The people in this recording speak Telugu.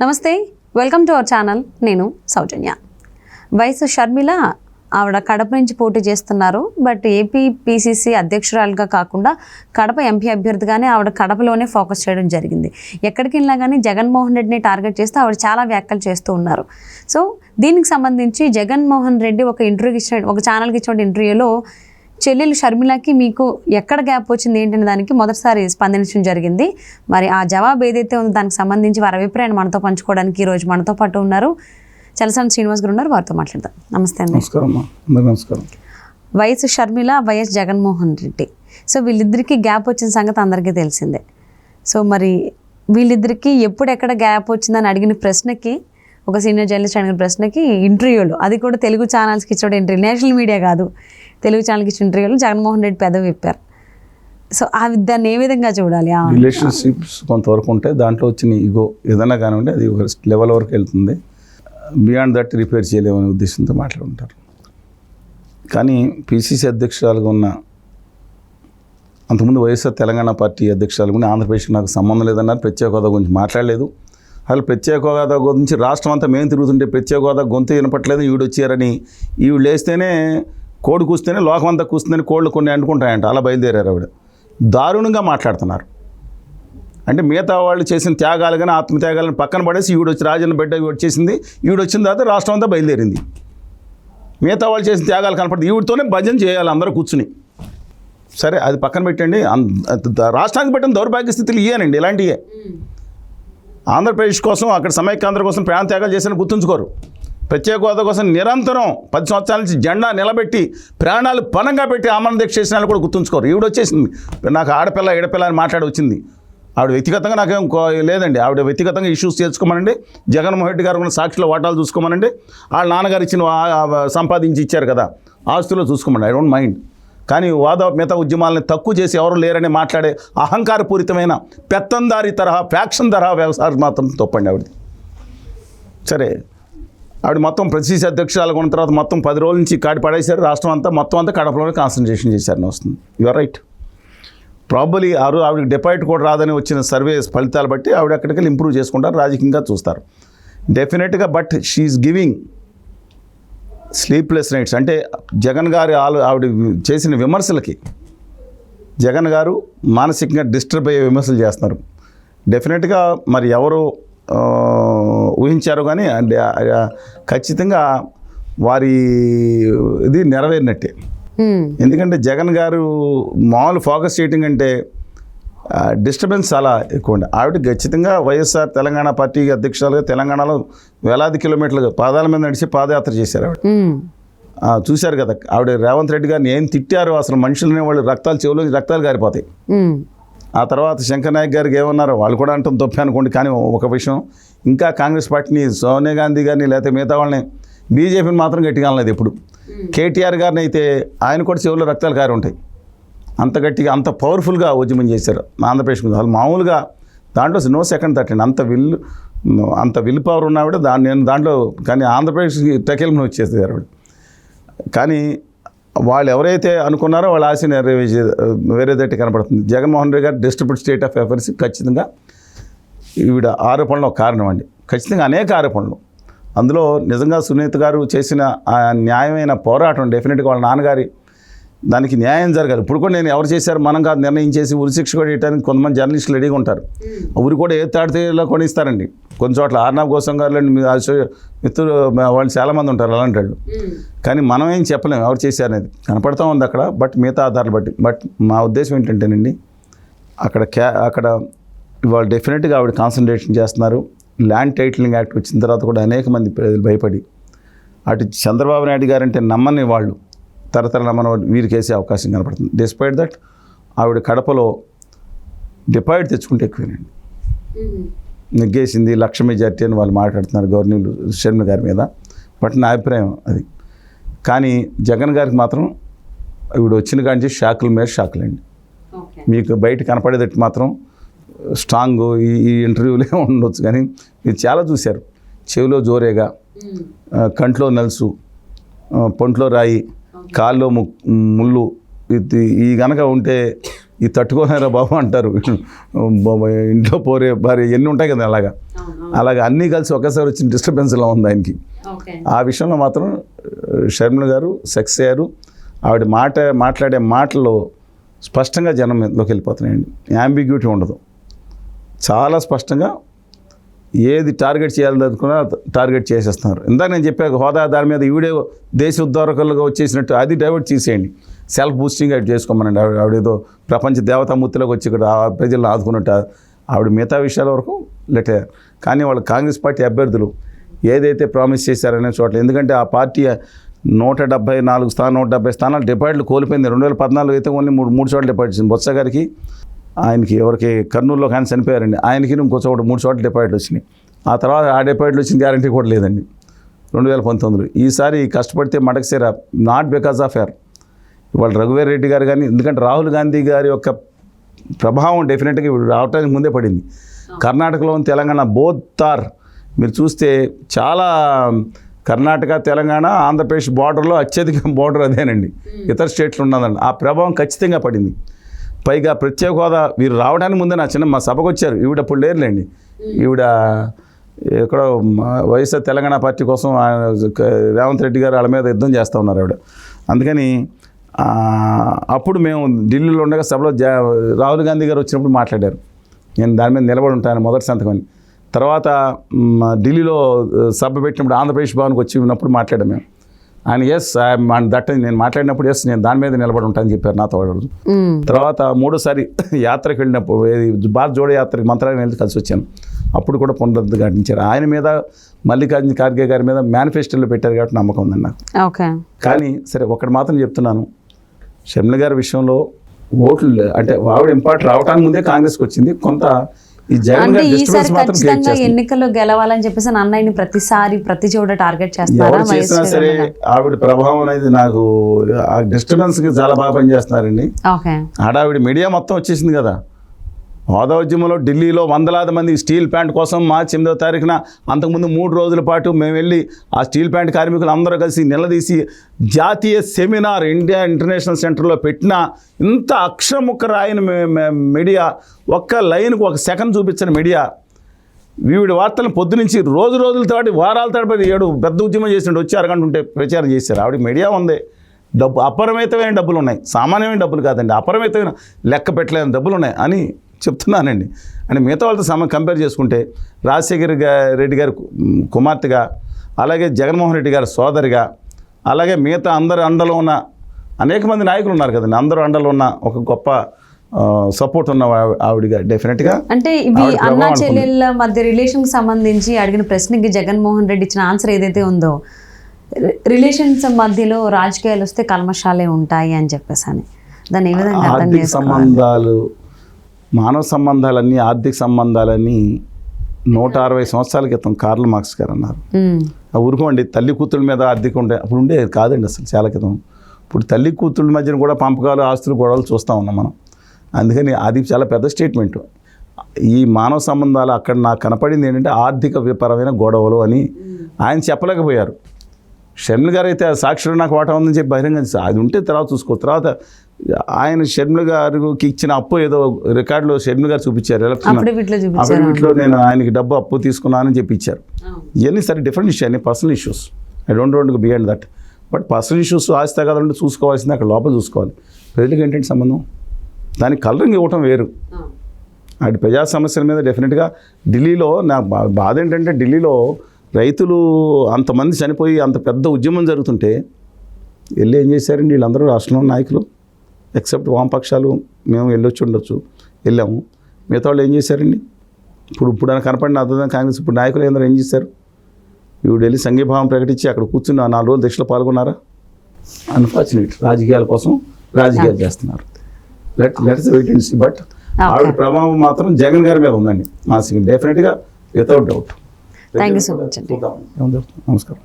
నమస్తే, వెల్కమ్ టు అవర్ ఛానల్. నేను సౌజన్య. వైఎస్ షర్మిల ఆవిడ కడప నుంచి పోటీ చేస్తున్నారు. బట్ ఏపీ పిసిసి అధ్యక్షురాలుగా కాకుండా కడప ఎంపీ అభ్యర్థిగానే ఆవిడ కడపలోనే ఫోకస్ చేయడం జరిగింది. ఎక్కడికి వెళ్ళినా కానీ జగన్మోహన్ రెడ్డిని టార్గెట్ చేస్తూ ఆవిడ చాలా వ్యాఖ్యలు చేస్తూ ఉన్నారు. సో దీనికి సంబంధించి జగన్మోహన్ రెడ్డి ఒక ఛానల్కి ఇచ్చిన ఇంటర్వ్యూలో చెల్లెలు షర్మిలకి మీకు ఎక్కడ గ్యాప్ వచ్చింది ఏంటనే దానికి మొదటిసారి స్పందించడం జరిగింది. మరి ఆ జవాబు ఏదైతే ఉందో దానికి సంబంధించి వారి అభిప్రాయాన్ని మనతో పంచుకోవడానికి ఈరోజు మనతో పాటు ఉన్నారు చలసాని శ్రీనివాస్ గారు ఉన్నారు. వారితో మాట్లాడదాం. నమస్తే అండి. నమస్కారం. YS Sharmila, YS Jaganmohan Reddy, so వీళ్ళిద్దరికీ గ్యాప్ వచ్చిన సంగతి అందరికీ తెలిసిందే. సో మరి వీళ్ళిద్దరికీ ఎక్కడ గ్యాప్ వచ్చిందని అడిగిన ప్రశ్నకి, ఒక సీనియర్ జర్నలిస్ట్ అడిగిన ప్రశ్నకి ఇంటర్వ్యూలో, అది కూడా తెలుగు ఛానల్స్కి ఇచ్చిన ఇంటర్వ్యూ, నేషనల్ మీడియా కాదు, తెలుగు ఛానల్కి ఇచ్చిన ఇంటర్వ్యూలో జగన్మోహన్ రెడ్డి పెదవి విప్పారు. సో దాన్ని ఏ విధంగా చూడాలి? రిలేషన్షిప్స్ కొంతవరకు ఉంటాయి, దాంట్లో వచ్చిన ఈగో ఏదైనా కానివ్వండి అది ఒక లెవెల్ వరకు వెళ్తుంది. బియాండ్ దట్ రిపేర్ చేయలేమనే ఉద్దేశంతో మాట్లాడుంటారు. కానీ పిసిసి అధ్యక్షురాలుగా ఉన్న అంతకుముందు వైఎస్ఆర్ తెలంగాణ పార్టీ అధ్యక్షురాలు కూడా ఆంధ్రప్రదేశ్కి నాకు సంబంధం లేదన్నారు. ప్రత్యేక హోదా గురించి మాట్లాడలేదు. అసలు ప్రత్యేక హోదా గురించి రాష్ట్రం అంతా మేము తిరుగుతుంటే ప్రత్యేక హోదా గొంతు వినపట్లేదు, ఈవిడ వచ్చారని, ఈవిడ లేస్తేనే కోడి కూస్తేనే లోకం అంతా కూస్తుందని కోళ్ళు కొన్ని అంటుకుంటాయంట. అలా బయలుదేరారు. ఆవిడ దారుణంగా మాట్లాడుతున్నారు. అంటే మిగతా వాళ్ళు చేసిన త్యాగాలు కానీ ఆత్మత్యాగాలను పక్కన పడేసి ఈవిడ వచ్చి రాజన్న బిడ్డ వచ్చేసింది, ఈవిడ వచ్చిన తర్వాత రాష్ట్రం అంతా బయలుదేరింది. మిగతా వాళ్ళు చేసిన త్యాగాలు కనపడుతుంది, ఈవిడతోనే భజన చేయాలి అందరూ కూర్చుని. సరే అది పక్కన పెట్టండి. రాష్ట్రానికి పెట్టిన దౌర్భాగ్య స్థితులు ఇయ్యానండి, ఇలాంటివే. ఆంధ్రప్రదేశ్ కోసం, అక్కడ సమైక్యాంధ్ర కోసం ప్రాణ త్యాగాలు చేసిన గుర్తుంచుకోరు. ప్రత్యేక హోదా కోసం నిరంతరం 10 సంవత్సరాల నుంచి జెండా నిలబెట్టి ప్రాణాలు పణంగా పెట్టి ఆమరణ దీక్ష చేసిన వాళ్ళు కూడా గుర్తుంచుకోరు. ఈవిడ వచ్చేసింది, నాకు ఆడపిల్ల ఎడపిల్ల అని మాట్లాడి వచ్చింది. ఆవిడ వ్యక్తిగతంగా నాకేం లేదండి. ఆవిడ వ్యక్తిగతంగా ఇష్యూస్ చేసుకోమనండి, జగన్మోహన్ రెడ్డి గారు ఉన్న సాక్షిలో వాటాలు చూసుకోమనండి, వాళ్ళ నాన్నగారు ఇచ్చిన సంపాదించి ఇచ్చారు కదా ఆస్తుల్లో చూసుకోమని, ఐ డోంట్ మైండ్. కానీ మిగతా ఉద్యమాలని తక్కువ చేసి ఎవరు లేరని మాట్లాడే అహంకారపూరితమైన పెత్తందారి తరహా ఫ్యాక్షన్ తరహా వ్యవసాయం మాత్రం తప్పండి ఆవిడది. సరే, ఆవిడ మొత్తం ప్రతిసి అధ్యక్షురాలు కొన్న తర్వాత మొత్తం 10 రోజుల నుంచి కాడి పడేశారు. రాష్ట్రం అంతా మొత్తం అంతా కడపలోనే కాన్సన్ట్రేషన్ చేశారని వస్తుంది. Your right. ప్రాబబ్లీ ఆవిడకి డిపాజిట్ కూడా రాదని వచ్చిన సర్వే ఫలితాలు బట్టి ఆవిడ ఎక్కడికి ఇంప్రూవ్ చేసుకుంటారు, రాజకీయంగా చూస్తారు డెఫినెట్గా. But she's giving sleepless nights. అంటే జగన్ గారి ఆవిడ చేసిన విమర్శలకి జగన్ గారు మానసికంగా డిస్టర్బ్ అయ్యే విమర్శలు చేస్తున్నారు. డెఫినెట్గా మరి ఎవరు ఊహించారు కానీ ఖచ్చితంగా వారి ఇది నెరవేరినట్టే. ఎందుకంటే జగన్ గారు మామూలు ఫోకస్ చేయటం కంటే డిస్టర్బెన్స్ చాలా ఎక్కువ ఉండే. ఆవిడ ఖచ్చితంగా వైఎస్ఆర్ తెలంగాణ పార్టీ అధ్యక్షురాలుగా తెలంగాణలో వేలాది కిలోమీటర్లు పాదాల మీద నడిచి పాదయాత్ర చేశారు. ఆవిడ చూశారు కదా. ఆవిడ రేవంత్ రెడ్డి గారిని ఏం తిట్టారు, అసలు మనుషులనే వాళ్ళు చెవులో రక్తాలు గారిపోతాయి. ఆ తర్వాత శంకర్ నాయక్ గారికి ఏమన్నారో వాళ్ళు కూడా అంటాం తప్పే అనుకోండి. కానీ ఒక విషయం, ఇంకా కాంగ్రెస్ పార్టీని, సోనియా గాంధీ గారిని లేకపోతే మిగతా వాళ్ళని, బీజేపీని మాత్రం గట్టిగా అనలేదు ఎప్పుడు. కేటీఆర్ గారిని అయితే ఆయన కూడా చెవుల్లో రక్తాలు కారి ఉంటాయి. అంత గట్టిగా అంత పవర్ఫుల్గా ఉద్యమం చేశారు ఆంధ్రప్రదేశ్ మీద. వాళ్ళు మామూలుగా దాంట్లో నో సెకండ్ థర్డ్ అంత విల్ పవర్ ఉన్నావిడ నేను దాంట్లో. కానీ ఆంధ్రప్రదేశ్కి టకెల్మని వచ్చేసారు ఆవిడ. కానీ వాళ్ళు ఎవరైతే అనుకున్నారో వాళ్ళ ఆశ వేరేదట్టి కనపడుతుంది. జగన్మోహన్ రెడ్డి గారు డిస్ట్రిబ్యూట్ స్టేట్ ఆఫ్ అఫైర్స్ ఖచ్చితంగా ఈవిడ ఆరోపణలు కారణం అండి. ఖచ్చితంగా అనేక ఆరోపణలు. అందులో నిజంగా సునీత గారు చేసిన ఆ న్యాయమైన పోరాటం డెఫినెట్గా వాళ్ళ నాన్నగారి దానికి న్యాయం జరగాలి. ఇప్పుడు కూడా నేను ఎవరు చేశారు మనం కాదు నిర్ణయం చేసి ఉరిశిక్ష కూడా వేయడానికి కొంతమంది జర్నలిస్టులు రెడీగా ఉంటారు. ఊరు కూడా ఏ తాడితేలో కొని ఇస్తారండి. కొన్ని చోట్ల ఆర్నాబ్ గోసం గారు మిత్రులు వాళ్ళు చాలామంది ఉంటారు అలాంటి వాళ్ళు. కానీ మనం ఏం చెప్పలేము ఎవరు చేశారు అనేది, కనపడతా ఉంది అక్కడ. బట్ మిగతా ఆధారాలు బట్టి. బట్ మా ఉద్దేశం ఏంటంటేనండి, అక్కడ ఇవాళ డెఫినెట్గా ఆవిడ కాన్సన్ట్రేషన్ చేస్తున్నారు. ల్యాండ్ టైటిలింగ్ యాక్ట్ వచ్చిన తర్వాత కూడా అనేక మంది ప్రజలు భయపడి అటు చంద్రబాబు నాయుడు గారంటే నమ్మని వాళ్ళు తరతర నమ్మని వీరికి వేసే అవకాశం కనపడుతుంది. డిస్పైట్ దట్ ఆవిడ కడపలో డిపాజిట్ తెచ్చుకుంటే ఎక్కువేనండి. నెగ్గేసింది 1,00,000 మెజార్టీ అని వాళ్ళు మాట్లాడుతున్నారు గవర్నర్ షర్మిల గారి మీద. బట్ నా అభిప్రాయం అది. కానీ జగన్ గారికి మాత్రం ఆవిడ వచ్చిన కాంచి షాకుల మీద షాకులండి. మీకు బయట కనపడేటట్టు మాత్రం స్ట్రాంగ్ ఈ ఇంటర్వ్యూలే ఉండొచ్చు. కానీ మీరు చాలా చూశారు. చెవిలో జోరేగా, కంట్లో నలుసు, పొంట్లో రాయి, కాల్లో ముళ్ళు, ఈ గనక ఉంటే ఈ తట్టుకోలేరా బాబు అంటారు. ఇంట్లో పోరే భార్య ఎన్ని ఉంటాయి కదా అలాగా. అలాగే అన్నీ కలిసి ఒకేసారి వచ్చిన డిస్టర్బెన్స్లో ఉంది ఆయనకి. ఆ విషయంలో మాత్రం షర్మిల గారు సక్సెస్ అయ్యారు. ఆవిడ మాట్లాడే మాటలు స్పష్టంగా జనంలోకి వెళ్ళిపోతున్నాయండి. యాంబిగ్యూటీ ఉండదు, చాలా స్పష్టంగా ఏది టార్గెట్ చేయాలనుకున్నా టార్గెట్ చేసేస్తున్నారు. ఇందాక నేను చెప్పాక హోదా దాని మీద ఈవిడే దేశ ఉద్ధారకులుగా వచ్చేసినట్టు అది డైవర్ట్ చేసేయండి, సెల్ఫ్ బూస్టింగ్ అది చేసుకోమనండి. ఆవిడేదో ప్రపంచ దేవతామూర్తిలోకి వచ్చి ఇక్కడ ప్రజలను ఆదుకున్నట్టు ఆవిడ మిగతా విషయాల వరకు లెటర్. కానీ వాళ్ళు కాంగ్రెస్ పార్టీ అభ్యర్థులు ఏదైతే ప్రామిస్ చేశారనే చోట్ల, ఎందుకంటే ఆ పార్టీ 170 స్థానాలు డిపాజిట్లు కోల్పోయింది. 2014 అయితే ఓన్లీ మూడు చోట్ల డిపాజిట్ ఇచ్చింది. బొత్స గారికి, ఆయనకి ఎవరికి కర్నూలులో కానీ చనిపోయారండి, ఆయనకి ఇంకో చోట 3 చోట్ల డిపాజిట్లు వచ్చినాయి. ఆ తర్వాత ఆ డిపాజిట్లు వచ్చిన గ్యారంటీ కూడా లేదండి 2019లో. ఈసారి కష్టపడితే మడకసేర, నాట్ బికాస్ ఆఫ్ ఎర్. ఇవాళ రఘువీర్ రెడ్డి గారు కానీ, ఎందుకంటే రాహుల్ గాంధీ గారి యొక్క ప్రభావం డెఫినెట్గా రావడానికి ముందే పడింది. కర్ణాటకలో తెలంగాణ బోత్ ఆర్, మీరు చూస్తే చాలా కర్ణాటక తెలంగాణ ఆంధ్రప్రదేశ్ బార్డర్లో అత్యధిక బార్డర్ అదేనండి, ఇతర స్టేట్లు ఉన్నదండి. ఆ ప్రభావం ఖచ్చితంగా పడింది. పైగా ప్రత్యేక హోదా వీరు రావడానికి ముందే మా సభకు వచ్చారు. ఈవిడ అప్పుడు లేరులేండి, ఈవిడ ఎక్కడో వైఎస్ఆర్ తెలంగాణ పార్టీ కోసం రేవంత్ రెడ్డి గారు వాళ్ళ మీద యుద్ధం చేస్తూ ఉన్నారు ఆవిడ. అందుకని అప్పుడు మేము ఢిల్లీలో ఉండగా సభలో రాహుల్ గాంధీ గారు వచ్చినప్పుడు మాట్లాడారు, నేను దాని మీద నిలబడి ఉంటాను మొదటి సంతకం అని. తర్వాత ఢిల్లీలో సభ పెట్టినప్పుడు ఆంధ్రప్రదేశ్ భవన్కి వచ్చి ఉన్నప్పుడు మాట్లాడాం మేము. ఆయన ఎస్ దట్ నేను మాట్లాడినప్పుడు ఎస్ నేను దాని మీద నిలబడి ఉంటానని చెప్పారు నాతో. తర్వాత మూడోసారి యాత్రకు వెళ్ళినప్పుడు భారత్ జోడో యాత్రకి మంత్రాలయం వెళ్ళి కలిసి వచ్చాను, అప్పుడు కూడా పునరుద్ఘాటించారు. ఆయన మీద మల్లికార్జున ఖార్గే గారి మీద మేనిఫెస్టోలో పెట్టారు కాబట్టి నమ్మకం ఉందండి నాకు. కానీ సరే ఒకటి మాత్రం చెప్తున్నాను, షర్మిల గారి విషయంలో ఓట్లు అంటే ఆవిడ ఇంపార్ట్ రావడానికి ముందే కాంగ్రెస్కి వచ్చింది. కొంత ఈ జగన్ గారి డిస్టర్బెన్స్ మాత్రం క్రియేట్ చేస్తుంది. ఎన్నికల్లో గెలవాలని చెప్పేసి అన్నయ్యని ప్రతి చోట టార్గెట్ చేస్తున్నారు. చేసినా సరే ఆవిడ ప్రభావం అనేది నాకు ఆ డిస్టర్బెన్స్ కి చాలా బాగా పనిచేస్తున్నారండి. ఆడావిడ మీడియా మొత్తం వచ్చేసింది కదా. హోదా ఉద్యమంలో ఢిల్లీలో వందలాది మంది స్టీల్ ప్లాంట్ కోసం మార్చి 8వ తారీఖున అంతకుముందు 3 రోజుల పాటు మేము వెళ్ళి ఆ స్టీల్ ప్లాంట్ కార్మికులు అందరూ కలిసి నిలదీసి జాతీయ సెమినార్ ఇండియా ఇంటర్నేషనల్ సెంటర్లో పెట్టిన ఇంత అక్షరముక్క రాయని మీడియా, ఒక్క లైన్కు 1 సెకండ్ చూపించిన మీడియా వీడి వార్తలను పొద్దునుంచి రోజుల తోటి వారాల తోటి 7 పెద్ద ఉద్యమం చేసిండు, వచ్చి అరగంట ఉంటే ప్రచారం చేశారు. ఆవిడ మీడియా ఉంది, డబ్బు అపరిమితమైన డబ్బులు ఉన్నాయి, సామాన్యమైన డబ్బులు కాదండి, అపరిమితమైన లెక్క పెట్టలేని డబ్బులు ఉన్నాయి అని చెప్తున్నానండి. అని మిగతా వాళ్ళతో కంపేర్ చేసుకుంటే రాజశేఖర్ రెడ్డి గారి కుమార్తెగా, అలాగే జగన్మోహన్ రెడ్డి గారి సోదరిగా, అలాగే మిగతా అందరి అండలో ఉన్న అనేక మంది నాయకులు ఉన్నారు కదండి, అందరూ అండలో ఉన్న ఒక గొప్ప సపోర్ట్ ఉన్న ఆవిడగా డెఫినెట్గా. అంటే ఇవి అన్నా చెల్లెళ్ళ మధ్య రిలేషన్కి సంబంధించి అడిగిన ప్రశ్నకి జగన్మోహన్ రెడ్డి ఇచ్చిన ఆన్సర్ ఏదైతే ఉందో, రిలేషన్స్ మధ్యలో రాజకీయాలు వస్తే కల్మషాలే ఉంటాయి అని చెప్పేసి అని, దాన్ని ఏ విధంగా అర్థం చేసుకోవాలి? సంబంధాలు, మానవ సంబంధాలన్నీ, ఆర్థిక సంబంధాలన్నీ 160 సంవత్సరాల క్రితం కార్ల్ మార్క్స్ గారు అన్నారు. ఊరుకోండి, తల్లి కూతుళ్ళ మీద ఆర్థిక ఉండే అప్పుడు ఉండే కాదండి అసలు, చాలా క్రితం. ఇప్పుడు తల్లి కూతుళ్ళ మధ్యన కూడా పంపకాలు, ఆస్తులు, గొడవలు చూస్తూ ఉన్నాం మనం. అందుకని అది చాలా పెద్ద స్టేట్మెంట్. ఈ మానవ సంబంధాలు అక్కడ నాకు కనపడింది ఏంటంటే ఆర్థిక పరమైన గొడవలు అని ఆయన చెప్పలేకపోయారు. షర్మిల గారు అయితే సాక్షులు నాకు వాటా ఉందని చెప్పి బహిరంగ అది ఉంటే తర్వాత చూసుకో. తర్వాత ఆయన షర్మిల గారికి ఇచ్చిన అప్పు ఏదో రికార్డులో షర్మిల గారు చూపించారు, అఫిడవిట్లో నేను ఆయనకి డబ్బు అప్పు తీసుకున్నానని చెప్పి ఇచ్చారు. ఇవన్నీ సరే డిఫరెంట్ ఇష్యూ, అన్ని personal issues. I don't want beyond that. But personal issues ఆస్తి తగదంటే చూసుకోవాల్సింది అక్కడ లోపల చూసుకోవాలి. ప్రజలకు ఏంటంటే సంబంధం, దానికి కలరింగ్ ఇవ్వటం వేరు. అటు ప్రజా సమస్యల మీద డెఫినెట్గా ఢిల్లీలో నా బాధ ఏంటంటే, ఢిల్లీలో రైతులు అంతమంది చనిపోయి అంత పెద్ద ఉద్యమం జరుగుతుంటే వెళ్ళి ఏం చేశారండి వీళ్ళందరూ రాష్ట్రంలో నాయకులు, ఎక్సెప్ట్ వామపక్షాలు మేము వెళ్ళాము. మిగతా వాళ్ళు ఏం చేశారండి? ఇప్పుడు ఆయన కనపడిన అర్థం కాంగ్రెస్ ఇప్పుడు నాయకులు అందరూ ఏం చేశారు? వీడు వెళ్ళి సంఘీభావం ప్రకటించి అక్కడ కూర్చుని 4 రోజులు దీక్షలో పాల్గొన్నారా? అన్ఫార్చునేట్, రాజకీయాల కోసం రాజకీయాలు చేస్తున్నారు. Let's wait and see. But ఆవిడ ప్రభావం మాత్రం జగన్ గారి మీద ఉందండి మాసిగా, డెఫినెట్గా, without doubt. Thank you so much. నమస్కారం.